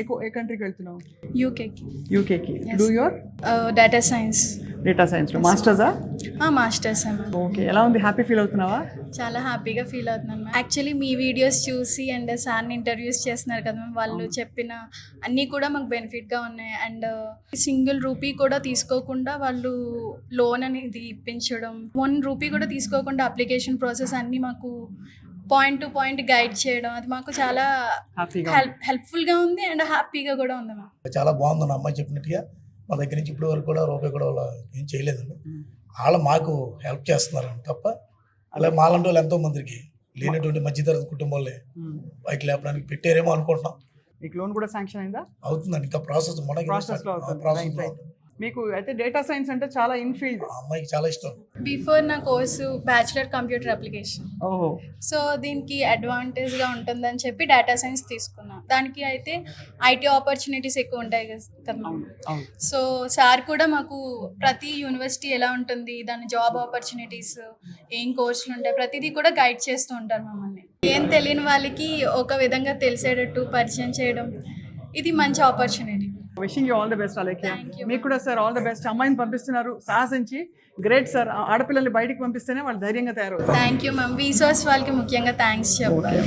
ఏ కంట్రీకి వెళ్తున్నావు? యూకేకి. యూకేకి. Do your data science. Data సైన్స్లో మాస్టర్సా? మాస్టర్స్ అమ్మా. ఓకే, ఎలా ఉంది? హ్యాపీ ఫీల్ అవుతున్నావా? చాలా హ్యాపీగా ఫీల్ అవుతున్నాను మ్యామ్. యాక్చువల్లీ మీ వీడియోస్ చూసి అండ్ సార్ని ఇంటర్వ్యూస్ చేస్తున్నారు కదా మ్యామ్, వాళ్ళు చెప్పిన అన్నీ కూడా మాకు బెనిఫిట్గా ఉన్నాయి. అండ్ సింగిల్ రూపీ కూడా తీసుకోకుండా వాళ్ళు లోన్ అనేది ఇప్పించడం, 1 రూపీ కూడా తీసుకోకుండా అప్లికేషన్ ప్రాసెస్ అన్నీ మాకు పాయింట్ టు పాయింట్ గైడ్ చేయడం, అది మాకు చాలా హెల్ప్ఫుల్గా ఉంది అండ్ హ్యాపీగా కూడా ఉంది మ్యామ్. చాలా బాగుంది అమ్మాయి చెప్పినట్టుగా. మా దగ్గర నుంచి ఇప్పటి వరకు కూడా రూపాయి కూడా వాళ్ళు ఏం చేయలేదండి. వాళ్ళు మాకు హెల్ప్ చేస్తున్నారండి తప్ప అలా మాలాంటి వాళ్ళు ఎంతో మందికి లేనటువంటి మధ్యతరగతి కుటుంబాలే బయట లేపడానికి పెట్టారేమో అనుకుంటున్నాం. మీకు లోన్ కూడా శాంక్షన్ అయిందా? అవుతుందండి, ఇంకా ప్రాసెస్ ప్రాసెస్లో. మీకు అయితే డేటా సైన్స్ అంటే చాలా ఇన్ఫీల్డ్. అమ్మాయికి చాలా ఇష్టం. బిఫోర్ నా కోర్సు బ్యాచిలర్ కంప్యూటర్ అప్లికేషన్. ఓహో. సో దీనికి అడ్వాంటేజ్గా ఉంటుందని చెప్పి డేటా సైన్స్ తీసుకున్నా. దానికి అయితే ఐటీ ఆపర్చునిటీస్ ఎక్కువ ఉంటాయి కదా. సో సార్ కూడా మాకు ప్రతి యూనివర్సిటీ ఎలా ఉంటుంది, దాని జాబ్ ఆపర్చునిటీస్, ఏం కోర్సులు ఉంటాయి, ప్రతిదీ కూడా గైడ్ చేస్తూ ఉంటారు మమ్మల్ని. ఏం తెలియని వాళ్ళకి ఒక విధంగా తెలిసేటట్టు పరిచయం చేయడం, ఇది మంచి opportunity. Wishing you all the best Alekhya. Thank you. మీకు కూడా సార్ ఆల్ ది బెస్ట్. అమ్మాయిని పంపిస్తున్నారు సాహసించి. Great sir. ఆడపిల్లల్ని బయటికి పంపిస్తేనే వాళ్ళు ధైర్యంగా తయారవుతారు. Thank you ma'am. వీసోస్ వాళ్ళకి ముఖ్యంగా థ్యాంక్స్ చెప్పాలి.